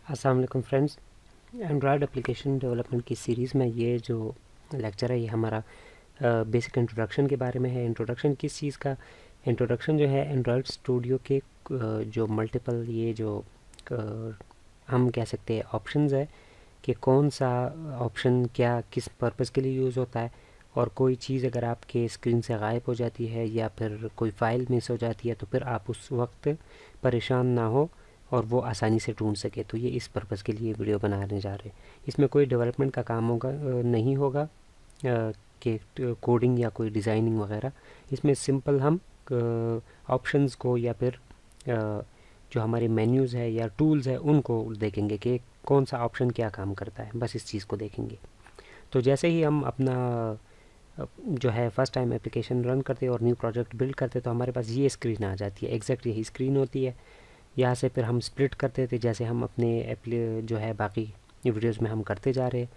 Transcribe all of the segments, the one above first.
अस्सलाम वालेकुम friends. Android application development की सीरीज़ में ये जो लेक्चर है ये हमारा बेसिक इंट्रोडक्शन के बारे में है। इंट्रोडक्शन किस चीज़ का? इंट्रोडक्शन जो है एंड्रॉयड स्टूडियो के जो मल्टीपल ये जो हम कह सकते हैं ऑप्शंस है कि कौन सा ऑप्शन क्या किस पर्पस के लिए यूज़ होता है, और कोई चीज़ अगर आपके स्क्रीन से गायब हो जाती है या फिर कोई फ़ाइल मिस हो जाती है तो फिर आप उस वक्त परेशान ना हो और वो आसानी से ढूंढ सके। तो ये इस पर्पज़ के लिए वीडियो बनाने जा रहे हैं। इसमें कोई डेवलपमेंट का काम होगा नहीं होगा कि कोडिंग या कोई डिज़ाइनिंग वगैरह। इसमें सिंपल हम ऑप्शंस को या फिर जो हमारे मेन्यूज़ है या टूल्स है उनको देखेंगे कि कौन सा ऑप्शन क्या काम करता है, बस इस चीज़ को देखेंगे। तो जैसे ही हम अपना जो है फर्स्ट टाइम एप्लीकेशन रन करते हैं और न्यू प्रोजेक्ट बिल्ड करते तो हमारे पास ये स्क्रीन आ जाती है। एग्जैक्ट यही स्क्रीन होती है। यहाँ से फिर हम स्प्लिट करते थे जैसे हम अपने जो है बाकी वीडियोस में हम करते जा रहे हैं।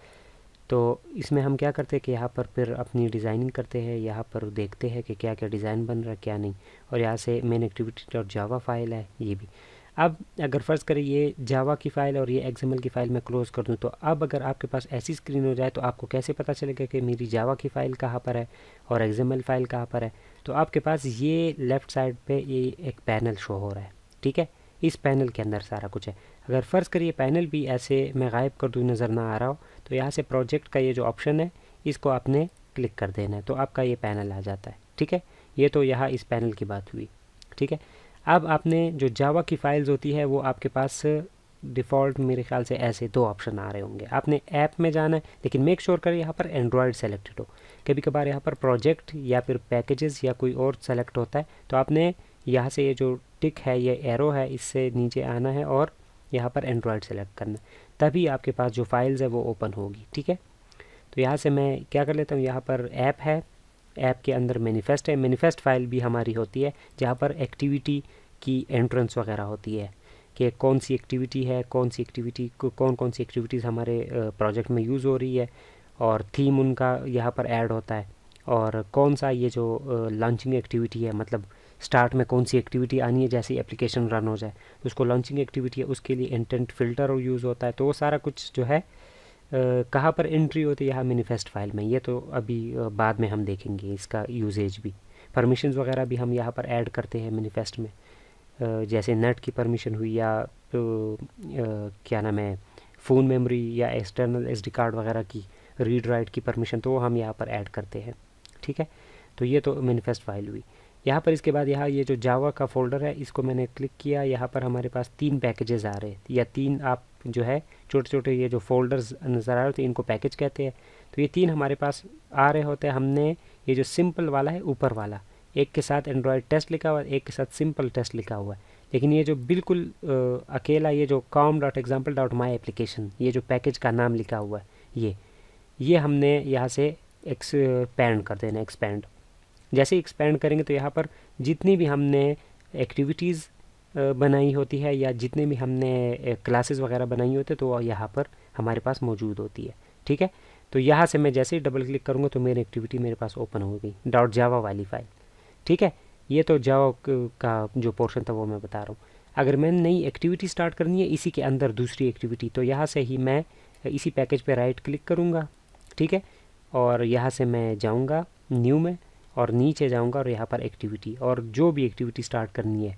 तो इसमें हम क्या करते हैं कि यहाँ पर फिर अपनी डिज़ाइनिंग करते हैं, यहाँ पर देखते हैं कि क्या क्या डिज़ाइन बन रहा है क्या नहीं, और यहाँ से main activity dot Java file है ये भी। अब अगर फ़र्ज़ करें ये जावा की फ़ाइल और ये एक्सएमएल की फ़ाइल मैं क्लोज़ कर दूँ, तो अब अगर आपके पास ऐसी स्क्रीन हो जाए तो आपको कैसे पता चलेगा कि मेरी जावा की फ़ाइल कहाँ पर है और एक्सएमएल फ़ाइल कहाँ पर है? तो आपके पास ये लेफ़्ट साइड पे ये एक पैनल शो हो रहा है, ठीक है। इस पैनल के अंदर सारा कुछ है। अगर फ़र्ज़ करिए पैनल भी ऐसे मैं गायब कर दूँ, नज़र ना आ रहा हो, तो यहाँ से प्रोजेक्ट का ये जो ऑप्शन है इसको आपने क्लिक कर देना है तो आपका ये पैनल आ जाता है, ठीक है। ये तो यहाँ इस पैनल की बात हुई, ठीक है। अब आपने जो जावा की फ़ाइल्स होती है वो आपके पास डिफ़ॉल्ट मेरे ख्याल से ऐसे दो ऑप्शन आ रहे होंगे। आपने ऐप में जाना है, लेकिन मेक श्योर करें यहाँ पर एंड्रॉयड सेलेक्टेड हो। कभी कभार यहाँ पर प्रोजेक्ट या फिर पैकेजेस या कोई और सेलेक्ट होता है, तो आपने यहाँ से ये जो टिक है ये एरो है इससे नीचे आना है और यहाँ पर एंड्रॉयड सेलेक्ट करना है, तभी आपके पास जो फाइल्स है वो ओपन होगी, ठीक है। तो यहाँ से मैं क्या कर लेता हूँ, यहाँ पर ऐप है, ऐप के अंदर मैनिफेस्ट है। मैनिफेस्ट फाइल भी हमारी होती है जहाँ पर एक्टिविटी की एंट्रेंस वगैरह होती है कि कौन सी एक्टिविटी है, कौन सी एक्टिविटी कौन सी एक्टिविटीज़ हमारे प्रोजेक्ट में यूज़ हो रही है, और थीम उनका यहाँ पर ऐड होता है, और कौन सा ये जो लॉन्चिंग एक्टिविटी है, मतलब स्टार्ट में कौन सी एक्टिविटी आनी है जैसे एप्लीकेशन रन हो जाए तो उसको लॉन्चिंग एक्टिविटी है, उसके लिए इंटेंट फ़िल्टर यूज़ होता है। तो वो सारा कुछ जो है कहाँ पर एंट्री होती है, यहाँ मैनिफेस्ट फाइल में। ये तो अभी बाद में हम देखेंगे इसका यूजेज भी। परमिशंस वगैरह भी हम यहाँ पर ऐड करते हैं मैनिफेस्ट में, जैसे नेट की परमिशन हुई या क्या नाम है फ़ोन मेमोरी या एक्सटर्नल एसडी कार्ड वगैरह की रीड राइट की परमिशन, तो वो हम यहाँ पर ऐड करते हैं, ठीक है। तो ये तो मैनिफेस्ट फाइल हुई। यहाँ पर इसके बाद यहाँ ये जो जावा का फ़ोल्डर है इसको मैंने क्लिक किया, यहाँ पर हमारे पास 3 पैकेजेस आ रहे हैं, या 3 आप जो है छोटे छोटे ये जो फोल्डर्स नज़र आ रहे होते हैं इनको पैकेज कहते हैं। तो ये 3 हमारे पास आ रहे होते हैं। हमने ये जो सिंपल वाला है ऊपर वाला, एक के साथ एंड्रॉयड टेस्ट लिखा हुआ है, एक के साथ सिंपल टेस्ट लिखा हुआ है, लेकिन ये जो बिल्कुल अकेला ये जो com.example.my एप्लीकेशन, ये जो पैकेज का नाम लिखा हुआ है ये हमने यहाँ से एक्सपैंड कर देना। एक्सपैंड जैसे एक्सपैंड करेंगे तो यहाँ पर जितनी भी हमने एक्टिविटीज़ बनाई होती है या जितने भी हमने क्लासेस वगैरह बनाई होती है तो यहाँ पर हमारे पास मौजूद होती है, ठीक है। तो यहाँ से मैं जैसे ही डबल क्लिक करूँगा तो मेरी एक्टिविटी मेरे पास ओपन हो गई, डॉट जावा वाली फ़ाइल, ठीक है। ये तो जावा का जो पोर्शन था वो मैं बता रहा हूँ। अगर मैंने नई एक्टिविटी स्टार्ट करनी है इसी के अंदर दूसरी एक्टिविटी, तो यहाँ से ही मैं इसी पैकेज पे राइट क्लिक करूँगा, ठीक है, और यहाँ से मैं जाऊँगा न्यू में और नीचे जाऊँगा और यहाँ पर एक्टिविटी, और जो भी एक्टिविटी स्टार्ट करनी है,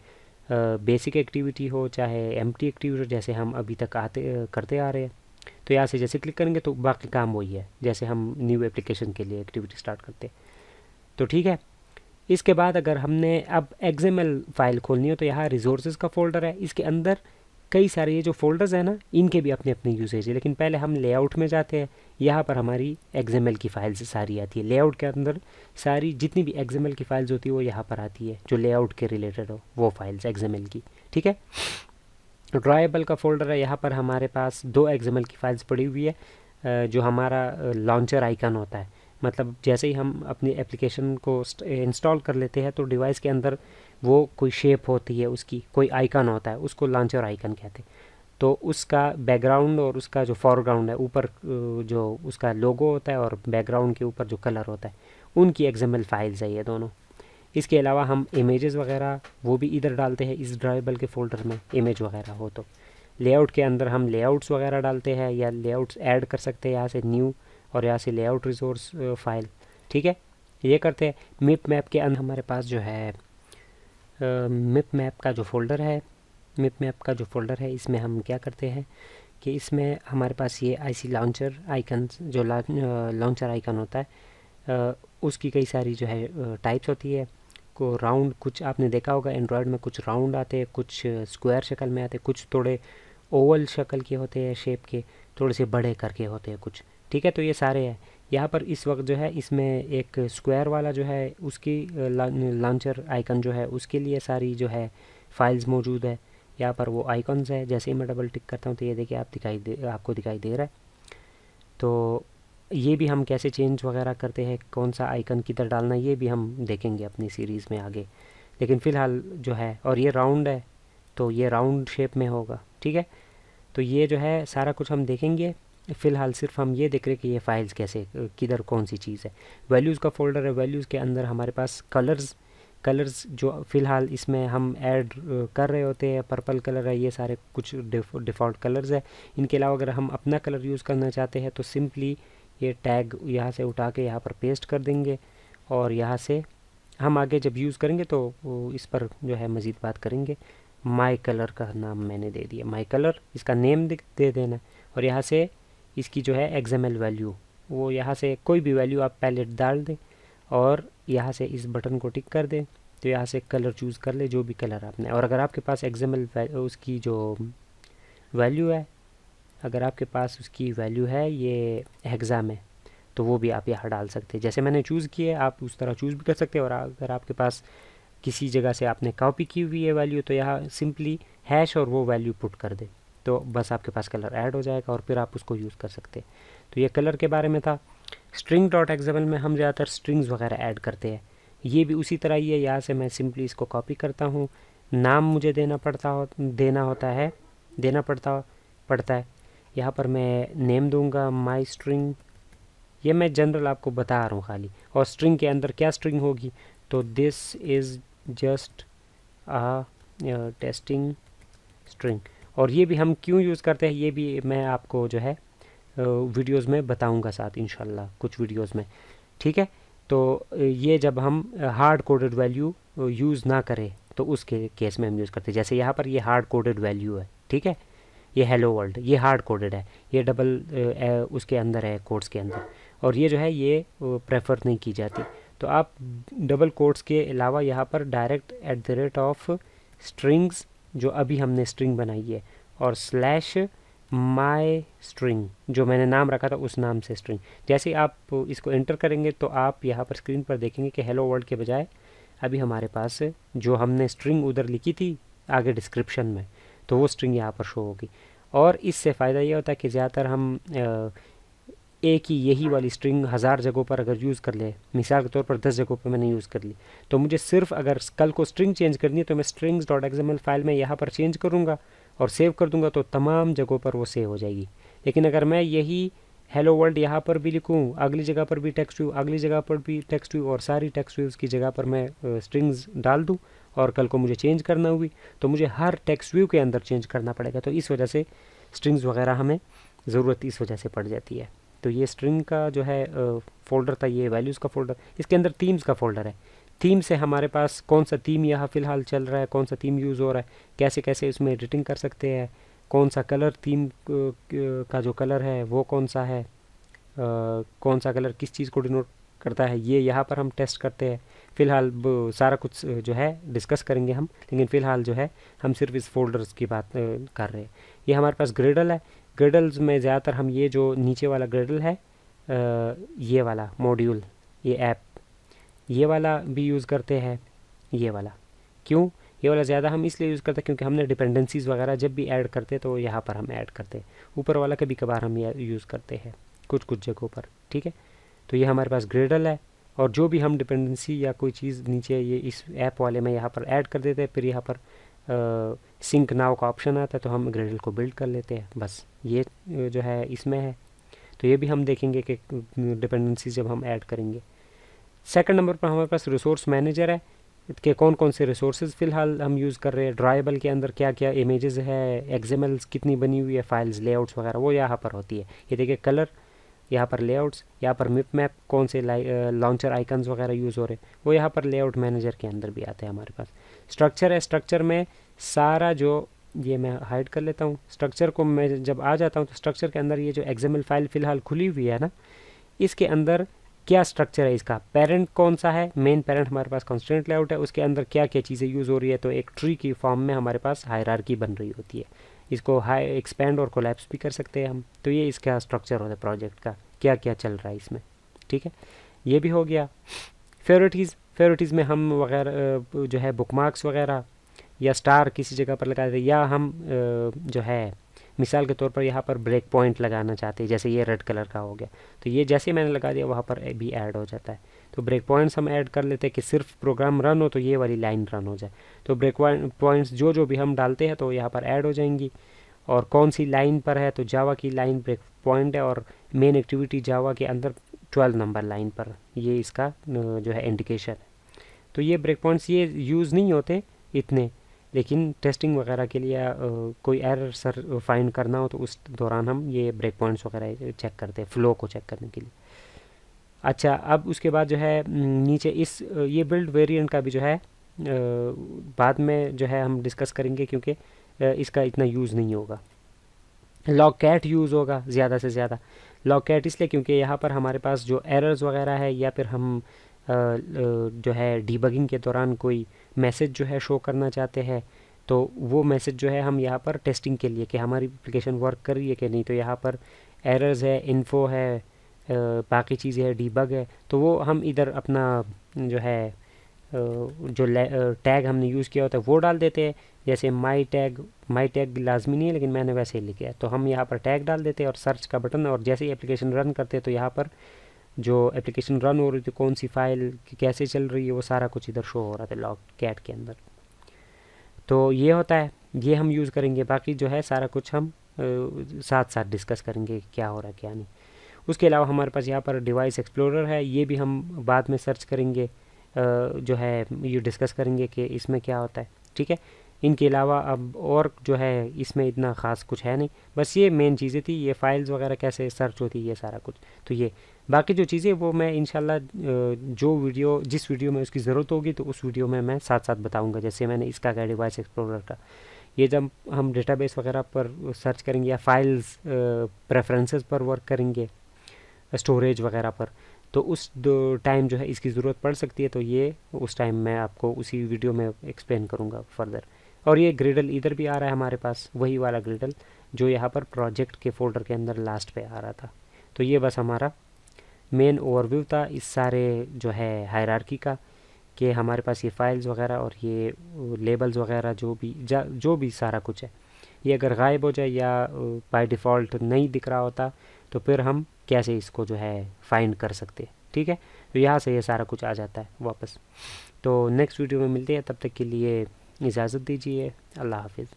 बेसिक एक्टिविटी हो चाहे एम्प्टी एक्टिविटी हो, जैसे हम अभी तक करते आ रहे हैं, तो यहाँ से जैसे क्लिक करेंगे तो बाकी काम वही है जैसे हम न्यू एप्लीकेशन के लिए एक्टिविटी स्टार्ट करते हैं, तो ठीक है। इसके बाद अगर हमने अब एक्सएमएल फाइल खोलनी हो तो यहाँ रिसोर्सेज का फोल्डर है, इसके अंदर कई सारे ये जो फोल्डर्स हैं ना इनके भी अपने अपने यूसेज है, लेकिन पहले हम लेआउट में जाते हैं। यहाँ पर हमारी एक्सएमएल की फाइल्स सारी आती है। लेआउट के अंदर सारी जितनी भी एक्सएमएल की फाइल्स होती है वो यहाँ पर आती है, जो लेआउट के रिलेटेड हो वो फाइल्स एक्सएमएल की, ठीक है। ड्राइबल का फोल्डर है, यहाँ पर हमारे पास 2 एक्सएमएल की फाइल्स पड़ी हुई है। जो हमारा लॉन्चर आइकन होता है, मतलब जैसे ही हम अपनी एप्लीकेशन को इंस्टॉल कर लेते हैं तो डिवाइस के अंदर वो कोई शेप होती है, उसकी कोई आइकन होता है, उसको लॉन्चर आइकन कहते हैं। तो उसका बैकग्राउंड और उसका जो फॉरग्राउंड है ऊपर जो उसका लोगो होता है और बैकग्राउंड के ऊपर जो कलर होता है उनकी एक्सएमएल फाइल्स है ये दोनों। इसके अलावा हम इमेजेस वगैरह वो भी इधर डालते हैं इस ड्राइबल के फ़ोल्डर में, इमेज वगैरह हो तो लेआउट के अंदर हम लेआउट्स वगैरह डालते हैं या लेआउट्स ऐड कर सकते हैं यहाँ से न्यू, और यहाँ से लेआउट रिसोर्स फाइल, ठीक है, ये करते हैं। मिप मैप के अंदर हमारे पास जो है मिप मैप का जो फोल्डर है इसमें हम क्या करते हैं कि इसमें हमारे पास ये आईसी लॉन्चर आइकन, जो लॉन्चर आइकन होता है उसकी कई सारी जो है टाइप्स होती है। को राउंड, कुछ आपने देखा होगा एंड्रॉयड में कुछ राउंड आते हैं, कुछ स्क्वायर शक्ल में आते हैं, कुछ थोड़े ओवल शक्ल के होते हैं, शेप के थोड़े से बड़े करके होते हैं कुछ, ठीक है। तो ये सारे हैं यहाँ पर इस वक्त जो है इसमें एक स्क्वायर वाला जो है उसकी लॉन्चर आइकन जो है उसके लिए सारी जो है फाइल्स मौजूद है। यहाँ पर वो आइकॉन्स है, जैसे ही मैं डबल टिक करता हूँ तो ये देखिए आपको दिखाई दे रहा है। तो ये भी हम कैसे चेंज वगैरह करते हैं, कौन सा आइकन किधर डालना है, ये भी हम देखेंगे अपनी सीरीज़ में आगे। लेकिन फ़िलहाल जो है, और ये राउंड है तो ये राउंड शेप में होगा, ठीक है। तो ये जो है सारा कुछ हम देखेंगे। फ़िलहाल सिर्फ हम ये देख रहे हैं कि ये फाइल्स कैसे, किधर कौन सी चीज़ है। वैल्यूज़ का फोल्डर है, वैल्यूज़ के अंदर हमारे पास कलर्स जो फ़िलहाल इसमें हम ऐड कर रहे होते हैं, पर्पल कलर है, ये सारे कुछ डिफ़ॉल्ट कलर्स है। इनके अलावा अगर हम अपना कलर यूज़ करना चाहते हैं तो सिंपली ये टैग यहाँ से उठा के यहाँ पर पेस्ट कर देंगे, और यहाँ से हम आगे जब यूज़ करेंगे तो इस पर जो है मज़ीद बात करेंगे। माई कलर का नाम मैंने दे दिया, माई कलर, इसका नेम दे देना, और यहाँ से इसकी जो है XML वैल्यू, वो यहाँ से कोई भी वैल्यू आप पहले डाल दें, और यहाँ से इस बटन को टिक कर दें, तो यहाँ से कलर चूज़ कर ले जो भी कलर आपने। और अगर आपके पास XML उसकी जो वैल्यू है, अगर आपके पास उसकी वैल्यू है ये हेक्सा में, तो वो भी आप यहाँ डाल सकते हैं। जैसे मैंने चूज़ किया है आप उस तरह चूज़ भी कर सकते हैं। और अगर आपके पास किसी जगह से आपने कॉपी की हुई है वैल्यू, तो यहाँ सिंपली हैश और वो वैल्यू पुट कर दे, तो बस आपके पास कलर ऐड हो जाएगा और फिर आप उसको यूज़ कर सकते हैं। तो ये कलर के बारे में था। string.xml में हम ज़्यादातर स्ट्रिंग्स वगैरह ऐड करते हैं, ये भी उसी तरह ही है। यहाँ से मैं सिंपली इसको कॉपी करता हूँ, नाम मुझे देना पड़ता है। यहाँ पर मैं नेम दूंगा माई स्ट्रिंग, ये मैं जनरल आपको बता रहा हूँ खाली। और स्ट्रिंग के अंदर क्या स्ट्रिंग होगी, तो this is just a testing string. और ये भी हम क्यों यूज़ करते हैं ये भी मैं आपको जो है वीडियोस में बताऊंगा साथ इंशाल्लाह, कुछ वीडियोस में, ठीक है। तो ये जब हम हार्ड कोडेड वैल्यू यूज़ ना करें तो उसके केस में हम यूज़ करते हैं। जैसे यहाँ पर ये हार्ड कोडेड वैल्यू है, ठीक है, ये हेलो वर्ल्ड, ये हार्ड कोडेड है, ये डबल उसके अंदर है, कोड्स के अंदर, और ये जो है ये प्रेफर नहीं की जाती। तो आप डबल कोड्स के अलावा यहाँ पर डायरेक्ट @ स्ट्रिंग्स, जो अभी हमने स्ट्रिंग बनाई है, और स्लैश माई स्ट्रिंग, जो मैंने नाम रखा था उस नाम से स्ट्रिंग। जैसे आप इसको एंटर करेंगे तो आप यहाँ पर स्क्रीन पर देखेंगे कि हेलो वर्ल्ड के बजाय अभी हमारे पास जो हमने स्ट्रिंग उधर लिखी थी आगे डिस्क्रिप्शन में, तो वो स्ट्रिंग यहाँ पर शो होगी। और इससे फ़ायदा ये होता है कि ज़्यादातर हम एक ही यही वाली स्ट्रिंग 1000 जगहों पर अगर यूज़ कर ले, मिसाल के तौर पर 10 जगहों पर मैंने यूज़ कर ली, तो मुझे सिर्फ अगर कल को स्ट्रिंग चेंज करनी है तो मैं strings.xml फाइल में यहाँ पर चेंज करूँगा और सेव कर दूँगा, तो तमाम जगहों पर वो सेव हो जाएगी। लेकिन अगर मैं यही हेलो वर्ल्ड यहाँ पर भी लिखूँ, अगली जगह पर भी टेक्स्ट व्यू, अगली जगह पर भी टेक्स्ट व्यू, और सारी टेक्स्ट व्यूज़ की जगह पर मैं स्ट्रिंग्स डाल दूँ, और कल को मुझे चेंज करना हुई तो मुझे हर टेक्स्ट व्यू के अंदर चेंज करना पड़ेगा। तो इस वजह से स्ट्रिंग्स वगैरह हमें ज़रूरत इस वजह से पड़ जाती है। तो ये स्ट्रिंग का जो है फ़ोल्डर था, ये वैल्यूज़ का फ़ोल्डर। इसके अंदर थीम्स का फ़ोल्डर है। थीम से हमारे पास कौन सा थीम यहाँ फ़िलहाल चल रहा है, कौन सा थीम यूज़ हो रहा है, कैसे कैसे इसमें एडिटिंग कर सकते हैं, कौन सा कलर थीम का जो कलर है वो कौन सा है, कौन सा कलर किस चीज़ को डिनोट करता है, ये यहाँ पर हम टेस्ट करते हैं। फ़िलहाल सारा कुछ जो है डिस्कस करेंगे हम, लेकिन फ़िलहाल जो है हम सिर्फ इस फोल्डर्स की बात कर रहे हैं। ये हमारे पास ग्रेडल है। ग्रेडल्स में ज़्यादातर हम ये जो नीचे वाला ग्रेडल है, ये वाला मॉड्यूल, ये ऐप, ये वाला भी यूज़ करते हैं। ये वाला क्यों, ये वाला ज़्यादा हम इसलिए यूज़ करते हैं क्योंकि हमने डिपेंडेंसीज़ वगैरह जब भी ऐड करते हैं तो यहाँ पर हम ऐड करते हैं। ऊपर वाला कभी कभार हम यूज़ करते हैं कुछ कुछ जगहों पर, ठीक है। तो ये हमारे पास ग्रेडल है, और जो भी हम डिपेंडेंसी या कोई चीज़ नीचे ये इस ऐप वाले में यहाँ पर ऐड कर देते हैं, फिर यहाँ पर सिंक नाउ का ऑप्शन आता है तो हम ग्रेडल को बिल्ड कर लेते हैं। बस ये जो है इसमें है। तो ये भी हम देखेंगे कि डिपेंडेंसी जब हम ऐड करेंगे। सेकंड नंबर पर हमारे पास रिसोर्स मैनेजर है। के कौन कौन से रिसोर्सेज फ़िलहाल हम यूज़ कर रहे हैं, ड्राइबल के अंदर क्या क्या इमेजेस है, एक्सएमएल्स कितनी बनी हुई है फाइल्स, लेआउट्स वगैरह वो यहाँ पर होती है। ये देखिए कलर, यहाँ पर लेआउट्स, यहाँ पर मिप मैप, कौन से लॉन्चर आइकन्स वगैरह यूज़ हो रहे हैं वो यहाँ पर लेआउट मैनेजर के अंदर भी आते हैं हमारे पास। स्ट्रक्चर है, स्ट्रक्चर में सारा जो, ये मैं हाइड कर लेता हूँ, स्ट्रक्चर को मैं जब आ जाता हूँ तो स्ट्रक्चर के अंदर ये जो एक्सएमएल फाइल फ़िलहाल खुली हुई है ना, इसके अंदर क्या स्ट्रक्चर है, इसका पेरेंट कौन सा है, मेन पेरेंट हमारे पास कंस्ट्रेंट लेआउट है, उसके अंदर क्या क्या चीज़ें यूज़ हो रही है, तो एक ट्री की फॉर्म में हमारे पास हायरार्की बन रही होती है। इसको हाई एक्सपेंड और कोलैप्स भी कर सकते हैं हम। तो ये इसका स्ट्रक्चर होता है प्रोजेक्ट का, क्या क्या चल रहा है इसमें, ठीक है। ये भी हो गया। फेवरेटीज़, फेवरेटीज़ में हम वगैरह जो है बुकमार्क्स वगैरह या स्टार किसी जगह पर लगा देते, या हम जो है मिसाल के तौर पर यहाँ पर ब्रेक पॉइंट लगाना चाहते हैं, जैसे ये रेड कलर का हो गया, तो ये जैसे ही मैंने लगा दिया वहाँ पर भी ऐड हो जाता है। तो ब्रेक पॉइंट्स हम ऐड कर लेते हैं कि सिर्फ प्रोग्राम रन हो तो ये वाली लाइन रन हो जाए। तो ब्रेक पॉइंट्स जो जो भी हम डालते हैं तो यहाँ पर ऐड हो जाएंगी, और कौन सी लाइन पर है, तो जावा की लाइन ब्रेक पॉइंट है, और मेन एक्टिविटी जावा के अंदर 12 नंबर लाइन पर, ये इसका जो है इंडिकेशन है। तो ये ब्रेक पॉइंट्स ये यूज़ नहीं होते इतने, लेकिन टेस्टिंग वगैरह के लिए कोई एरर सर फाइंड करना हो तो उस दौरान हम ये ब्रेक पॉइंट्स वगैरह चेक करते हैं, फ़्लो को चेक करने के लिए। अच्छा, अब उसके बाद जो है नीचे इस ये बिल्ड वेरिएंट का भी जो है बाद में जो है हम डिस्कस करेंगे, क्योंकि इसका इतना यूज़ नहीं होगा। लॉग कैट यूज़ होगा ज़्यादा से ज़्यादा। लॉग कैट इसलिए क्योंकि यहाँ पर हमारे पास जो एरर्स वगैरह है, या फिर हम जो है डीबगिंग के दौरान कोई मैसेज जो है शो करना चाहते हैं, तो वो मैसेज जो है हम यहाँ पर टेस्टिंग के लिए कि हमारी एप्लीकेशन वर्क कर रही है कि नहीं, तो यहाँ पर एरर्स है, इन्फो है, बाकी चीज़ें है, डीबग है, तो वो हम इधर अपना जो है जो टैग हमने यूज़ किया होता है वो डाल देते हैं। जैसे माई टैग लाजमी नहीं है, लेकिन मैंने वैसे ही लिखा है, तो हम यहाँ पर टैग डाल देते हैं और सर्च का बटन, और जैसे ही एप्लीकेशन रन करते हैं तो यहाँ पर जो एप्लीकेशन रन हो रही थी, कौन सी फाइल कैसे चल रही है, वो सारा कुछ इधर शो हो रहा था लॉग कैट के अंदर। तो ये होता है, ये हम यूज़ करेंगे। बाकी जो है सारा कुछ हम साथ साथ डिस्कस करेंगे क्या हो रहा है क्या नहीं। उसके अलावा हमारे पास यहाँ पर डिवाइस एक्सप्लोरर है, ये भी हम बाद में सर्च करेंगे, जो है ये डिस्कस करेंगे कि इसमें क्या होता है, ठीक है। इनके अलावा अब और जो है इसमें इतना ख़ास कुछ है नहीं, बस ये मेन चीज़ें थी, ये फाइल्स वगैरह कैसे सर्च होती है, ये सारा कुछ। तो ये बाकी जो चीज़ें वो मैं इंशाल्लाह जिस वीडियो में उसकी ज़रूरत होगी तो उस वीडियो में मैं साथ साथ बताऊंगा। जैसे मैंने इसका क्या डिवाइस एक्सप्लोरर का, ये जब हम डेटाबेस वगैरह पर सर्च करेंगे या फाइल्स प्रेफरेंसेस पर वर्क करेंगे, स्टोरेज वगैरह पर, तो उस टाइम जो है इसकी ज़रूरत पड़ सकती है, तो ये उस टाइम मैं आपको उसी वीडियो में एक्सप्लेन करूँगा फर्दर। और ये ग्रिडल इधर भी आ रहा है हमारे पास, वही वाला ग्रिडल जो यहाँ पर प्रोजेक्ट के फोल्डर के अंदर लास्ट पे आ रहा था। तो ये बस हमारा मेन ओवरव्यू था इस सारे जो है हायरार्की का, कि हमारे पास ये फाइल्स वगैरह और ये लेबल्स वगैरह जो भी सारा कुछ है, ये अगर गायब हो जाए या बाय डिफ़ॉल्ट नहीं दिख रहा होता तो फिर हम कैसे इसको जो है फाइंड कर सकते हैं, ठीक है। तो यहाँ से ये सारा कुछ आ जाता है वापस। तो नेक्स्ट वीडियो में मिलते हैं, तब तक के लिए इजाज़त दीजिए, अल्लाह हाफिज़।